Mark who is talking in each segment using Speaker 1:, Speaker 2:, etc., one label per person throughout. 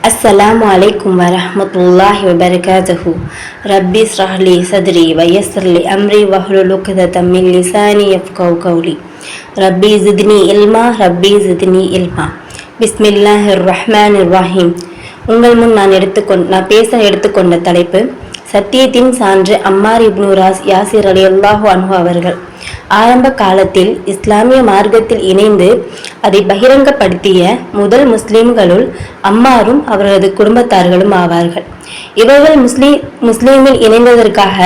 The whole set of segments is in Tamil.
Speaker 1: அஸ்ஸலாமு அலைக்கும் வரஹ்மத்துல்லாஹி வபரகாத்துஹு. ரப்பி இஸ்ரஹ் லி சத்ரி வயஸ்ஸிர் லி அம்ரி வஹ்லுல் உக்ததம் மின் லிசானி யஃப்கஹு கௌலி. ரப்பி ஜித்னி இல்மா ரப்பி ஜித்னி இல்மா. பிஸ்மில்லாஹிர் ரஹ்மானிர் ரஹீம். உங்கள் முன் நான் பேச எடுத்துக்கொண்ட தலைப்பு சத்தியத்தின் சான்று அம்மார் இப்னு யாசிர் ரலியல்லாஹு அன்ஹு அவர்கள். ஆரம்ப காலத்தில் இஸ்லாமிய மார்க்கத்தில் இணைந்து அதை பகிரங்கப்படுத்திய முதல் முஸ்லிம்களுள் அம்மாரும் அவரது குடும்பத்தார்களும் ஆவார்கள். இவர்கள் முஸ்லீமில் இணைந்ததற்காக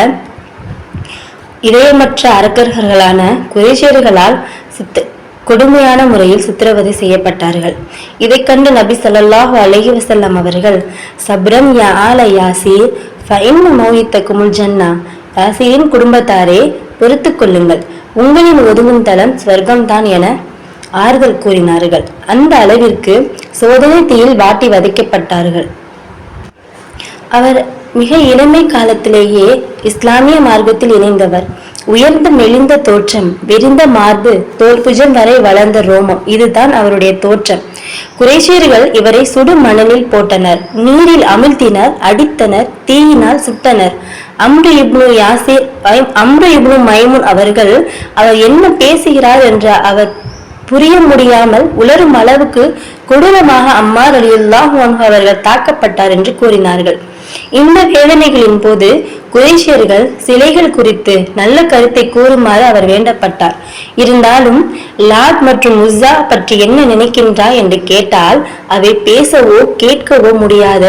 Speaker 1: இதயமற்ற அரக்கர்களான குறைஷியர்களால் கொடுமையான முறையில் சித்திரவதை செய்யப்பட்டார்கள். இதை கண்டு நபி ஸல்லல்லாஹு அலைஹி வஸல்லம் அவர்கள் சப்ரம் யா ஆல யாசீர் ஃபஇன்ன மௌஇதகுமுல் ஜன்னா, யாசீரின் குடும்பத்தாரே பொறுத்துக் கொள்ளுங்கள், உங்களின் ஒதுங்கும் தளம் ஸ்வர்க்கம்தான் என ஆறுதல் கூறினார்கள். அந்த அளவிற்கு சோதனை தீயில் வாட்டி வதைக்கப்பட்டார்கள். அவர் மிக இளமை காலத்திலேயே இஸ்லாமிய மார்க்கத்தில் இணைந்தவர். உயர்ந்த மெலிந்த தோற்றம், விரிந்த மார்பு, தோல்புஜம் வரை வளர்ந்த ரோமம், இதுதான் அவருடைய தோற்றம். குறைஷியர்கள் இவரை சுடு மணலில் போட்டனர், நீரில் அமிழ்த்தினர், அடித்தனர், தீயினால் சுட்டனர். அம்ரு இப்னு மைமுன் அவர்கள் அவர் என்ன பேசுகிறார் என்ற அவர் புரிய முடியாமல் உளரும் அளவுக்கு கொடூரமாக அம்மார் ரலியல்லாஹு அன்ஹு அவர்கள் தாக்கப்பட்டார் என்று கூறினார்கள். இந்த வேதனைகளின் போது குறைஷியர்கள் சிலைகள் குறித்து நல்ல கருத்தை கூறுமாறு அவர் வேண்டப்பட்டார். இருந்தாலும் லாட் மற்றும் உஸ்ஸா பற்றி என்ன நினைக்கின்றாய் என்று கேட்டால் அவை பேசவோ கேட்கவோ முடியாத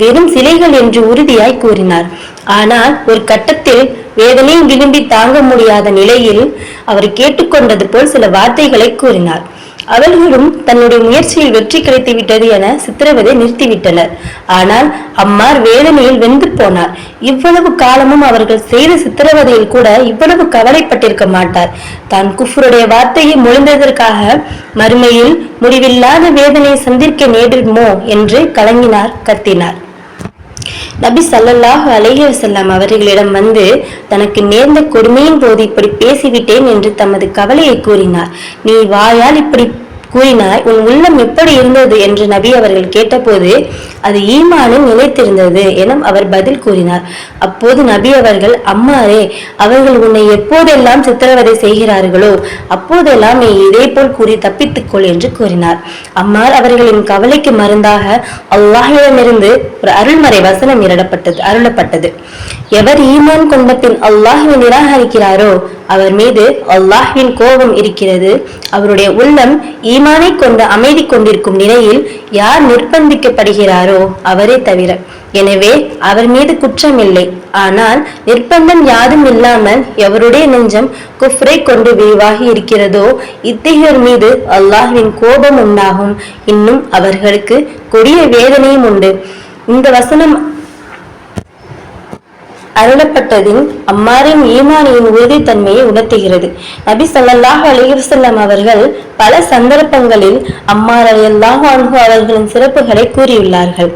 Speaker 1: வெறும் சிலைகள் என்று உறுதியாய் கூறினார். ஆனால் ஒரு கட்டத்தில் வேதனை விரும்பி தாங்க முடியாத நிலையில் அவர் கேட்டுக்கொண்டது போல் சில வார்த்தைகளை கூறினார். அவர்களும் தன்னுடைய முயற்சியில் வெற்றி கிடைத்து விட்டது என சித்திரவதை நிறுத்திவிட்டனர். ஆனால் அம்மார் வேதனையில் வெந்து போனார். இவ்வளவு காலமும் அவர்கள் செய்த சித்திரவதையில் கூட இவ்வளவு கவலைப்பட்டிருக்க மாட்டார். தான் குஃப்ருடைய வார்த்தையை மொழிந்ததற்காக மறுமையில் முடிவில்லாத வேதனை சந்திக்க நேரிடுமோ என்று கலங்கினார், கத்தினார். நபி ஸல்லல்லாஹு அலைஹி வஸல்லம் அவர்களிடம் வந்து தனக்கு நேர்ந்த கொடுமையின் போது இப்படி பேசிவிட்டேன் என்று தமது கவலையை கூறினார். நீ வாயால் இப்படி கூறினாய், உன் உள்ளம் எப்படி இருந்தது என்று நபி அவர்கள் கேட்டபோது அது ஈமானில் நிலைத்திருந்தது என அவர் பதில் கூறினார். அப்போது நபி அவர்கள், அம்மாரே, அவர்கள் உன்னை எப்போதெல்லாம் சித்திரவதை செய்கிறார்களோ அப்போதெல்லாம் நீ இதே போல் கூறி தப்பித்துக்கொள் என்று கூறினார். அம்மார் அவர்களின் கவலைக்கு மருந்தாக அல்லாஹ்விடமிருந்து ஒரு அருள்மறை வசனம் அருளப்பட்டது. எவர் ஈமான் கொண்ட பின் அல்லாஹ்வை நிராகரிக்கிறாரோ அவர் மீது அல்லாஹ்வின் கோபம் இருக்கிறது. அவருடைய உள்ளம் ஈமானை கொண்டு அமைதி கொண்டிருக்கும் நிலையில் யார் நிர்பந்திக்கப்படுகிறாரோ அவரே தவிர. எனவே அவர் மீது குற்றமில்லை. ஆனால் நிர்பந்தம் யாதும் இல்லாமல் எவருடைய நெஞ்சம் குஃப்ரை கொண்டு விரிவாகி இருக்கிறதோ இத்தகையோர் மீது அல்லாஹ்வின் கோபம் உண்டாகும். இன்னும் அவர்களுக்கு கொடிய வேதனையும் உண்டு. இந்த வசனம் அருளப்பட்டதின் அம்மாரின் ஈமானியின் உறுதித்தன்மையை உணர்த்துகிறது. நபி ஸல்லல்லாஹு அலைஹி வஸல்லம் அவர்கள் பல சந்தர்ப்பங்களில் அம்மார் ரலியல்லாஹு அன்ஹு அவர்களின் சிறப்புகளை கூறியுள்ளார்கள்.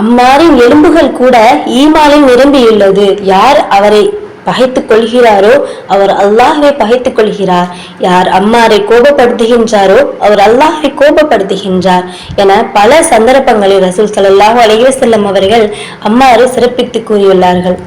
Speaker 1: அம்மாரின் எலும்புகள் கூட ஈமானில் நிரம்பியுள்ளது. யார் அவரை பகைத்துக் கொள்கிறாரோ அவர் அல்லாஹ்வை பகைத்துக் கொள்கிறார். யார் அம்மாரை கோபப்படுத்துகின்றாரோ அவர் அல்லாஹ்வை கோபப்படுத்துகின்றார் என பல சந்தர்ப்பங்களில் ரசூல் ஸல்லல்லாஹு அலைஹி வஸல்லம் அவர்கள் அம்மாரை சிறப்பித்து கூறியுள்ளார்கள்.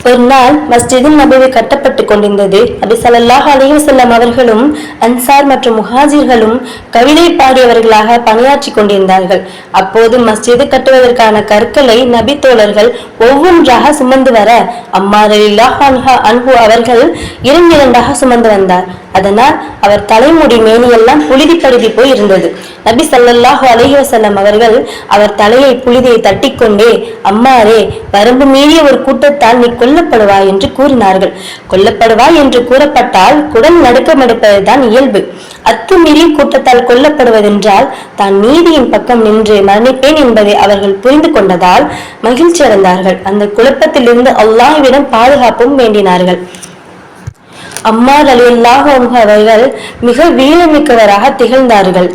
Speaker 1: ஒரு நாள் மஸ்ஜிதுல் நபவி கட்டப்பட்டு கொண்டிருந்தது. நபி ஸல்லல்லாஹு அலைஹி வஸல்லம் அவர்களும் அன்சார் மற்றும் முஹாஜிர்களும் கவிதை பாடியவர்களாக பணியாற்றி கொண்டிருந்தார்கள். அப்போது மஸ்ஜிது கட்டுவதற்கான கற்களை நபி தோழர்கள் ஒவ்வொன்றாக சுமந்து வர அம்மார் ரலியல்லாஹு அன்ஹு அவர்கள் இரண்டாக சுமந்து வந்தார். அதனால் அவர் தலைமுடி மேனியெல்லாம் புழுதி படுதி போய் இருந்தது. நபி ஸல்லல்லாஹு அலைஹி வஸல்லம் அவர்கள் அவர் தலையை புழுதியை தட்டிக்கொண்டே, அம்மாரே, வரம்பு மீறிய ஒரு கூட்டத்தால் நீ கொல்லப்படுவாய் என்று கூறினார்கள். கொல்லப்படுவாய் என்று கூறப்பட்டால் குடல் நடுக்கம் எடுப்பதுதான் இயல்பு. அத்துமீறி கூட்டத்தால் கொல்லப்படுவதென்றால் தான் நீதியின் பக்கம் நின்று மரணிப்பேன் என்பதை அவர்கள் புரிந்து கொண்டதால் மகிழ்ச்சி அடைந்தார்கள். அந்த குழப்பத்திலிருந்து அல்லாஹ்விடம் பாதுகாப்பும் வேண்டினார்கள். அம்மார் ரலியல்லாஹு அன்ஹு அவர்கள் மிக வீரமிக்கவராக திகழ்ந்தார்கள்.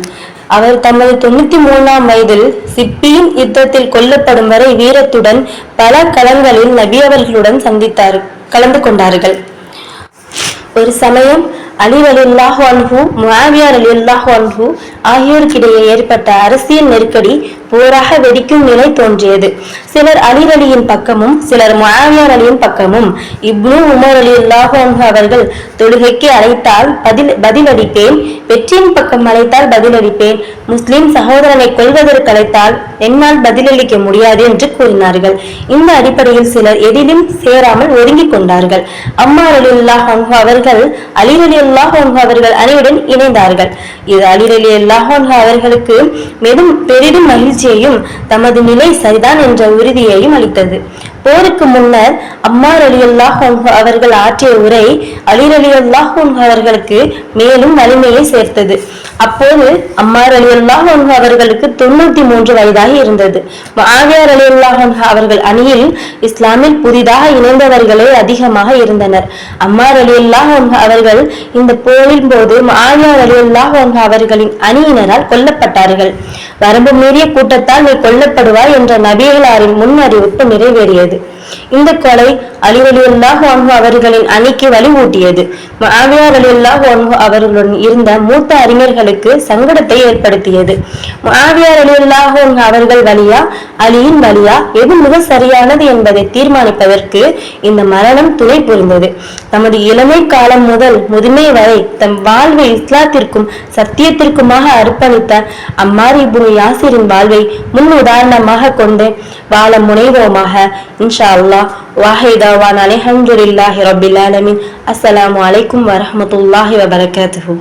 Speaker 1: அவர் தமது 93ஆம் வயதில் சிப்பியின் யுத்தத்தில் கொல்லப்படும் வரை வீரத்துடன் பல களங்களில் நபி அவர்களுடன் கலந்து கொண்டார்கள். ஒரு சமயம் அலி ரலியல்லாஹு அன்ஹு, முஆவியா ரலியல்லாஹு அன்ஹு, ஆகியோருக்கிடையே ஏற்பட்ட அரசியல் நெருக்கடி போராக வெடிக்கும் நிலை தோன்றியது. சிலர் அலி அலியின் பக்கமும் சிலர் முஆவியா அலியின் பக்கமும். இப்னு உமர் ரலியல்லாஹு அன்ஹு அவர்கள் தொழுகைக்கு அழைத்தால் பதிலளிப்பேன், வெற்றியின் பக்கம் அழைத்தால் பதிலளிப்பேன், முஸ்லிம் சகோதரனை கொல்வதற்கு அழைத்தால் என்னால் பதிலளிக்க முடியாது என்று கூறினார்கள். இந்த அடிப்படையில் சிலர் எதிலும் சேராமல் ஒதுங்கிக் கொண்டார்கள். அம்மார் ரலியல்லாஹு அன்ஹு அவர்கள் அலி ரலியல்லாஹு அன்ஹு அவர்கள் அணியுடன் இணைந்தார்கள். இது அலி ரலியல்லாஹு அன்ஹு அவர்களுக்கு பெரிதும் மகிழ்ச்சியையும் தமது நிலை சரிதான் என்ற உறுதியையும் அளித்தது. போருக்கு முன்னர் அம்மார் ரலியல்லாஹு அன்ஹு அவர்கள் ஆற்றிய உரை அலி ரலியல்லாஹு அன்ஹு அவர்களுக்கு மேலும் வலிமையை சேர்த்தது. அப்போது அம்மார் ரலியல்லாஹு அன்ஹு அவர்களுக்கு 93 வயதாகி இருந்தது. முஆவியா ரலியல்லாஹு அன்ஹு அவர்கள் அணியில் இஸ்லாமில் புதிதாக இணைந்தவர்களே அதிகமாக இருந்தனர். அம்மார் ரலியல்லாஹு அன்ஹு அவர்கள் இந்த போரின் போது முஆவியா ரலியல்லாஹு அன்ஹு அவர்களின் அணியினரால் கொல்லப்பட்டார்கள். வரம்பு மீறிய கூட்டத்தால் நீ கொல்லப்படுவாய் என்ற நபிகளாரின் முன் அறிவிப்பு நிறைவேறியது. இந்த கொலை அலி ரலியல்லாஹு அன்ஹு அவர்களின் அணிக்கு வலிவூட்டியது. முஆவியா ரலியல்லாஹு அன்ஹு அவர்களுடன் இருந்த மூத்த அறிஞர்களுக்கு சங்கடத்தை ஏற்படுத்தியது. முஆவியா ரலியல்லாஹு அன்ஹு அவர்கள் வலியா அலியின் வலியா எது மிக சரியானது என்பதை தீர்மானிப்பதற்கு இந்த மரணம் துணை புரிந்தது. தமது இளமை காலம் முதல் முதுமை வரை தம் வாழ்வை இஸ்லாத்திற்கும் சத்தியத்திற்குமாக அர்ப்பணித்த அம்மார் இப்னு யாசிரின் வாழ்வை முன் உதாரணமாக கொண்டு வாழ முனைவோமாக. இன்ஷா அல்லாஹ். வாஹிதாவான் அல்ஹம்துலில்லாஹி ரப்பில் ஆலமீன். அஸ்ஸலாமு அலைக்கும் வரஹ்மத்துல்லாஹி வபரகாத்துஹு.